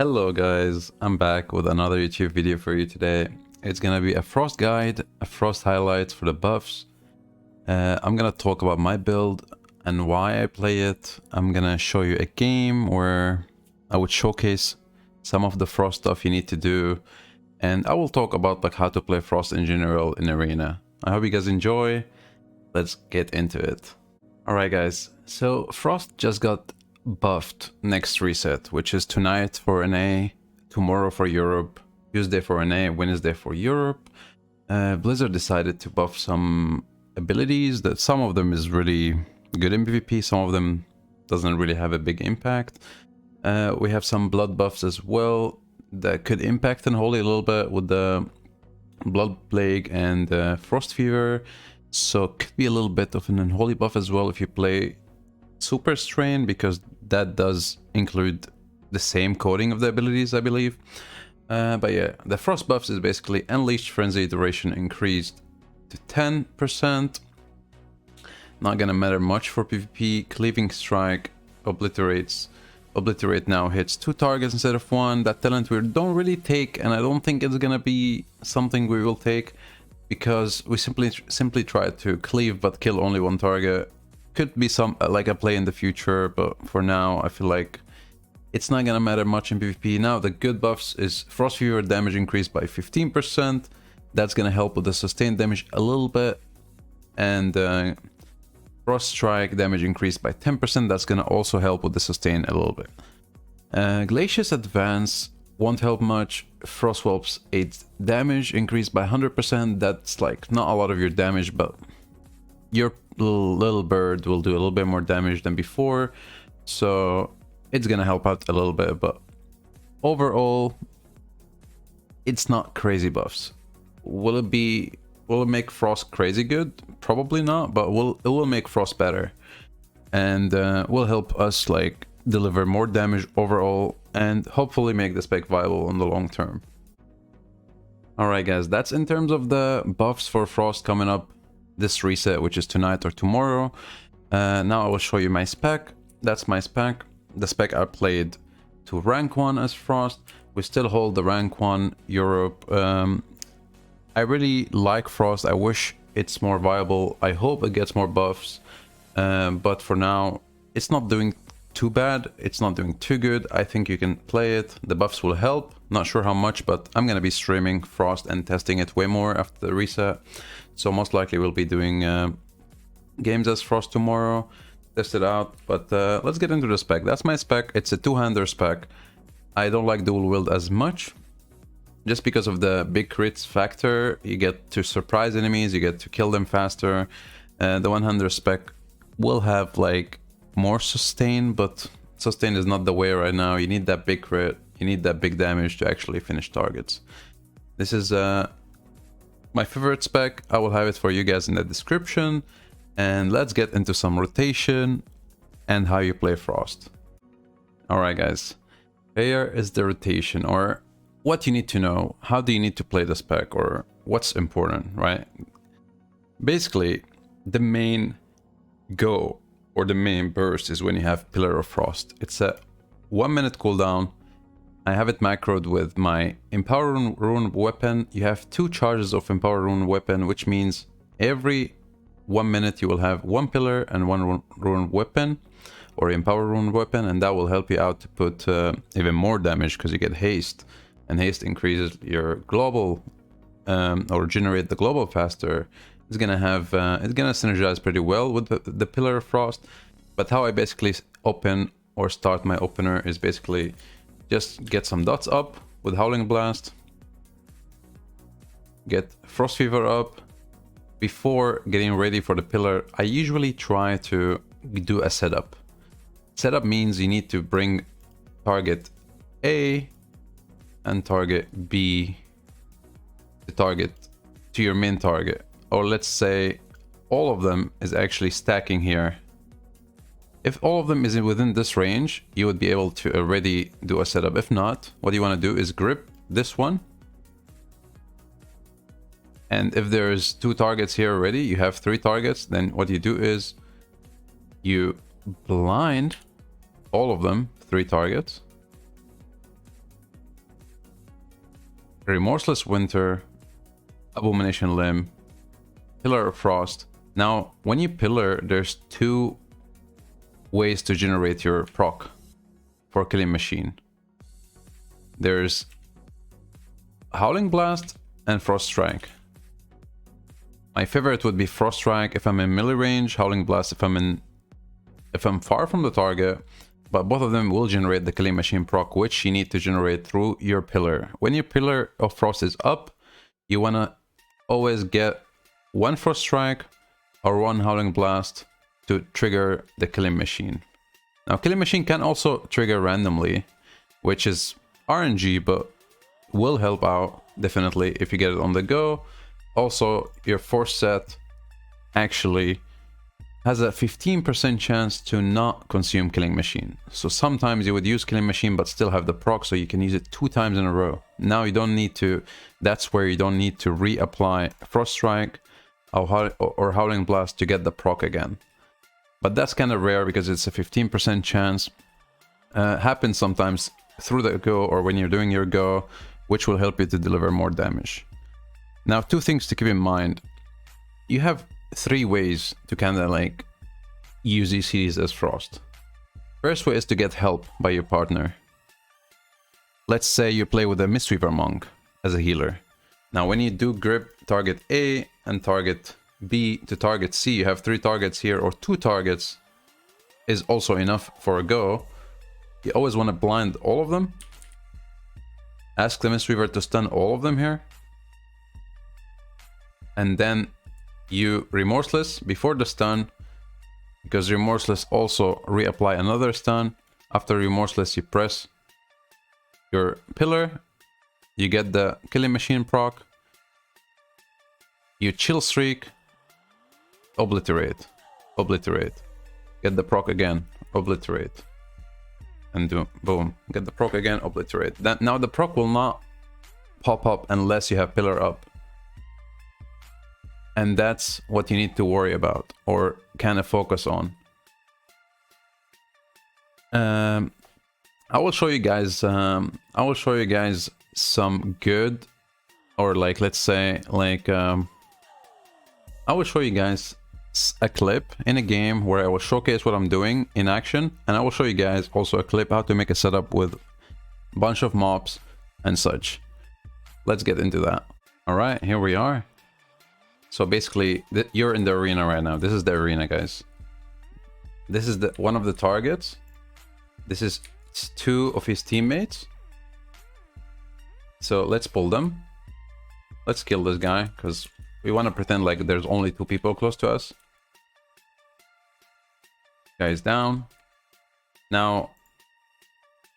Hello guys, I'm back with another YouTube video for you today. It's gonna be a Frost guide, a Frost highlights for the buffs. I'm gonna talk about my build and why I play it. I'm gonna show you a game where I would showcase some of the Frost stuff you need to do. And I will talk about like how to play Frost in general in Arena. I hope you guys enjoy. Let's get into it. Alright guys, so Frost just got buffed next reset, which is tonight for NA, tomorrow for Europe, Tuesday for NA, Wednesday for Europe. Blizzard decided to buff some abilities that some of them is really good in PvP, some of them doesn't really have a big impact. We have some blood buffs as well that could impact Unholy a little bit with the Blood Plague and Frost Fever. So could be a little bit of an Unholy buff as well if you play Super Strain, because that does include the same coding of the abilities, I believe. But yeah, the Frost buffs is basically Unleashed Frenzy duration increased to 10%. Not gonna matter much for PvP. Cleaving Strike Obliterate now hits 2 targets instead of 1. That talent we don't really take, and I don't think it's gonna be something we will take, because we simply try to cleave but kill only 1 target. Could be some like a play in the future, but for now I feel like it's not gonna matter much in PvP. Now the good buffs is Frost Fever damage increased by 15%. That's gonna help with the sustained damage a little bit, and Frost Strike damage increased by 10%. That's gonna also help with the sustain a little bit. Glacius Advance won't help much. Frostwhelp's 8 damage increased by 100%. That's like not a lot of your damage, but your little bird will do a little bit more damage than before, so it's gonna help out a little bit. But overall, it's not crazy buffs. Will it make Frost crazy good? Probably not, but it will make Frost better, and will help us like deliver more damage overall, and hopefully make the spec viable in the long term. Alright guys, that's in terms of the buffs for Frost coming up this reset, which is tonight or tomorrow. Now I will show you my spec. That's my spec. The spec I played to rank 1 as Frost. We still hold the rank 1 Europe. I really like Frost. I wish it's more viable. I hope it gets more buffs, but for now it's not doing too bad. It's not doing too good. I think you can play it. The buffs will help. Not sure how much, but I'm gonna be streaming Frost and testing it way more after the reset. So most likely we'll be doing games as Frost tomorrow, test it out. But let's get into the spec. That's my spec. It's a 2-hander spec. I don't like dual wield as much, just because of the big crits factor. You get to surprise enemies, you get to kill them faster. The 1-hander spec will have like more sustain, but sustain is not the way right now. You need that big crit, you need that big damage to actually finish targets. This is my favorite spec. I will have it for you guys in the description, and let's get into some rotation and how you play Frost. Alright guys, here is the rotation, or what you need to know. How do you need to play the spec, or what's important, right? Basically, the main go or the main burst is when you have Pillar of Frost. It's a 1-minute cooldown. I have it macroed with my Empower Rune weapon. You have 2 charges of Empower Rune weapon, which means every 1 minute you will have 1 pillar and 1 rune weapon, or Empower Rune weapon, and that will help you out to put even more damage, because you get Haste, and Haste increases your global, or generate the global faster. It's gonna have it's gonna synergize pretty well with the Pillar of Frost. But how I basically open or start my opener is basically just get some dots up with Howling Blast, get Frost Fever up. Before getting ready for the pillar, I usually try to do a setup. Setup means you need to bring target A and target B to your main target. Or let's say all of them is actually stacking here. If all of them is within this range, you would be able to already do a setup. If not, what you want to do is grip this one. And if there's 2 targets here already, you have 3 targets, then what you do is you blind all of them, 3 targets. Remorseless Winter, Abomination Limb, Pillar of Frost. Now, when you pillar, there's two ways to generate your proc for Killing Machine. There's Howling Blast and Frost Strike. My favorite would be Frost Strike if I'm in melee range, Howling Blast if I'm far from the target, but both of them will generate the Killing Machine proc, which you need to generate through your pillar. When your Pillar of Frost is up, you wanna always get one Frost Strike or one Howling Blast to trigger the Killing Machine. Now, Killing Machine can also trigger randomly, which is RNG, but will help out definitely if you get it on the go. Also, your force set actually has a 15% chance to not consume Killing Machine. So sometimes you would use Killing Machine but still have the proc, so you can use it 2 times in a row. Now you don't need to, that's where you don't need to reapply Frost Strike or Howling Blast to get the proc again. But that's kind of rare because it's a 15% chance. Happens sometimes through the go or when you're doing your go, which will help you to deliver more damage. Now, 2 things to keep in mind. You have 3 ways to kind of like use ECs as Frost. First way is to get help by your partner. Let's say you play with a Mistweaver Monk as a healer. Now, when you do grip target A and target B to target C, you have 3 targets here, or 2 targets is also enough for a go. You always want to blind all of them. Ask the Mistweaver to stun all of them here. And then you Remorseless before the stun, because Remorseless also reapply another stun. After Remorseless, you press your pillar, you get the Killing Machine proc, you Chill Streak, Obliterate, get the proc again, Obliterate, and do boom, get the proc again, Obliterate. Now the proc will not pop up unless you have pillar up. And that's what you need to worry about or kind of focus on. I will show you guys some good, or like, let's say like I will show you guys a clip in a game where I will showcase what I'm doing in action, and I will show you guys also a clip how to make a setup with a bunch of mobs and such. Let's get into that. All right, here we are. So basically, you're in the arena right now. This is the arena, guys. This is one of the targets. This is 2 of his teammates. So let's pull them. Let's kill this guy, because we want to pretend like there's only 2 people close to us. Guy's down. Now,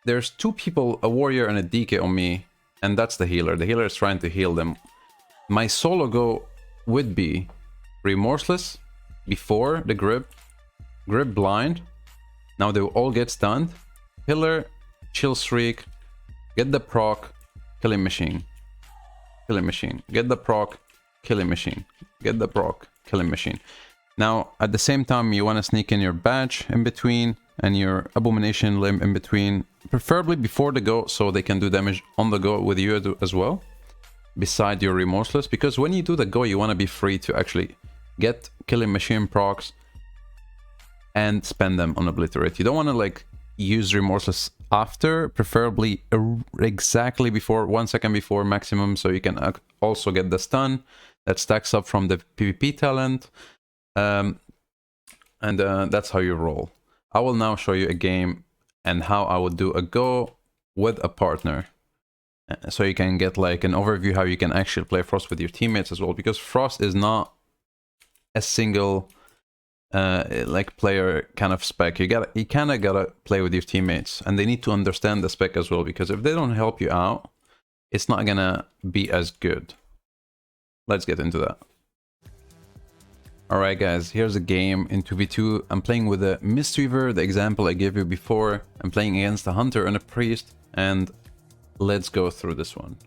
there's 2 people, a warrior and a DK on me, and that's the healer. The healer is trying to heal them. My solo go would be Remorseless before the grip blind. Now they will all get stunned. Pillar, Chill Streak, get the proc, Killing Machine, get the proc, Killing Machine, get the proc, Killing Machine. Now at the same time you want to sneak in your badge in between and your Abomination Limb in between, preferably before the go, so they can do damage on the go with you as well, beside your Remorseless, because when you do the go you want to be free to actually get Killing Machine procs and spend them on Obliterate. You don't want to like use Remorseless after, preferably exactly before, 1 second before maximum, so you can also get the stun that stacks up from the PvP talent, and that's how you roll. I will now show you a game and how I would do a go with a partner, so you can get like an overview how you can actually play Frost with your teammates as well, because Frost is not a single like player kind of spec. You kind of gotta play with your teammates, and they need to understand the spec as well, because if they don't help you out, it's not gonna be as good. Let's get into that. Alright guys, here's a game in 2v2. I'm playing with a Mistweaver, the example I gave you before. I'm playing against a Hunter and a Priest, and let's go through this one.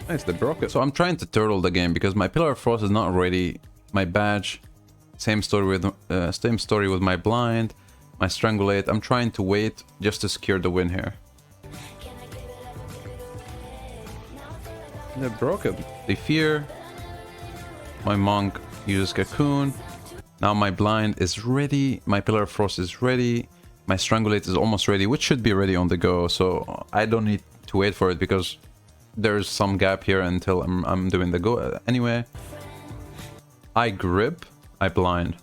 Nice, they broke it. So I'm trying to turtle the game because my Pillar of Frost is not ready. My badge, same story with my blind, my Strangulate. I'm trying to wait just to secure the win here. They're broken. The fear. My monk uses cocoon. Now my blind is ready. My pillar of frost is ready. My strangulate is almost ready, which should be ready on the go. So I don't need to wait for it because there's some gap here until I'm doing the go. Anyway, I grip. I blind.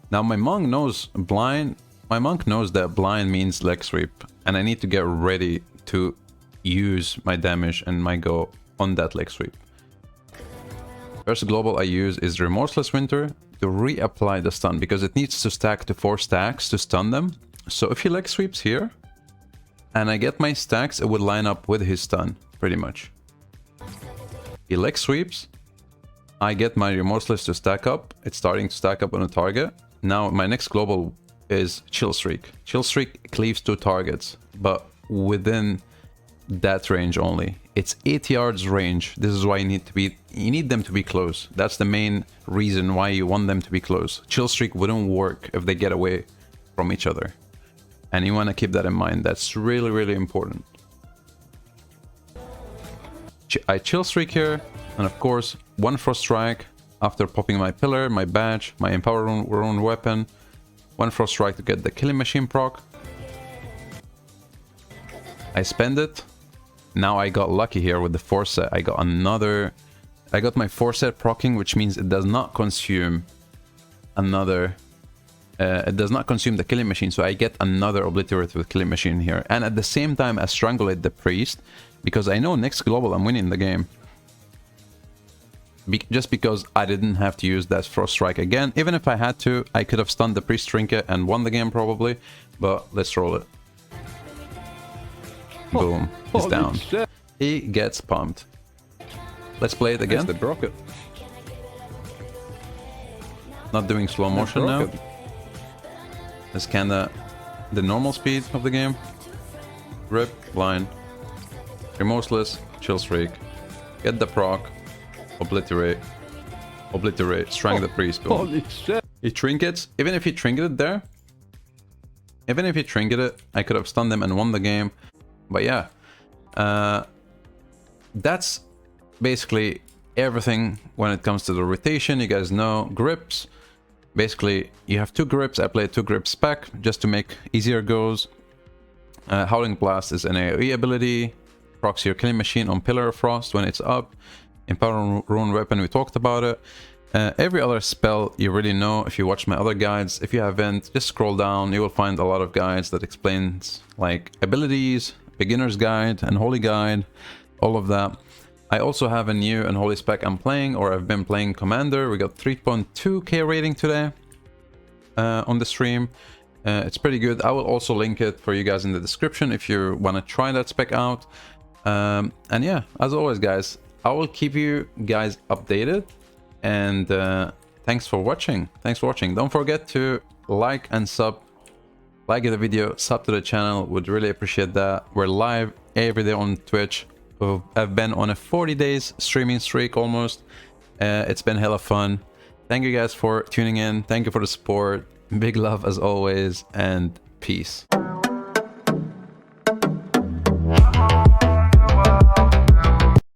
Now my monk knows blind. My monk knows that blind means leg sweep, and I need to get ready to use my damage and my go on that leg sweep. First global I use is Remorseless Winter to reapply the stun, because it needs to stack to 4 stacks to stun them. So if he leg sweeps here and I get my stacks, it would line up with his stun pretty much. He leg sweeps, I get my Remorseless to stack up. It's starting to stack up on a target. Now my next global is Chill Streak. Chill Streak cleaves 2 targets, but within that range only. It's 8 yards range. This is why you need them to be close. That's the main reason why you want them to be close. Chill Streak wouldn't work if they get away from each other. And you want to keep that in mind. That's really, really important. I Chill Streak here, and of course, 1 Frost Strike after popping my pillar, my badge, my Empower Rune weapon. 1 Frost Strike to get the Killing Machine proc. I spend it. Now I got lucky here with the 4 set. I got my 4 set proccing, which means it does not consume another... it does not consume the Killing Machine, so I get another Obliterate with Killing Machine here. And at the same time I Strangulate the Priest, because I know next global I'm winning the game. Just because I didn't have to use that Frost Strike again. Even if I had to, I could have stunned the Priest Trinket and won the game probably. But let's roll it. Boom. He's down. Shit. He gets pumped. Let's play it again. They broke it. Not doing slow motion now. It's kinda the normal speed of the game. Rip, blind. Remorseless, Chill Streak. Get the proc. Obliterate. Obliterate. Strang the Priest. Boom. Holy shit. He trinkets. Even if he trinketed there. Even if he trinketed, I could have stunned him and won the game. But yeah. That's basically everything when it comes to the rotation. You guys know grips. Basically, you have 2 grips. I play 2 grip spec just to make easier goes. Howling Blast is an AoE ability. Procs your Killing Machine on Pillar of Frost when it's up. Empower Rune weapon, we talked about it. Every other spell you really know if you watch my other guides. If you haven't, just scroll down. You will find a lot of guides that explains like abilities, beginner's guide, Unholy guide, all of that. I also have a new Unholy spec I'm playing, or I've been playing Commander. We got 3.2k rating today on the stream. It's pretty good. I will also link it for you guys in the description if you want to try that spec out. And yeah, as always guys, I will keep you guys updated. And thanks for watching. Thanks for watching. Don't forget to like and sub. Like the video, sub to the channel. Would really appreciate that. We're live every day on Twitch. I've been on a 40 days streaming streak almost. It's been hella fun. Thank you guys for tuning in. Thank you for the support. Big love as always, and peace.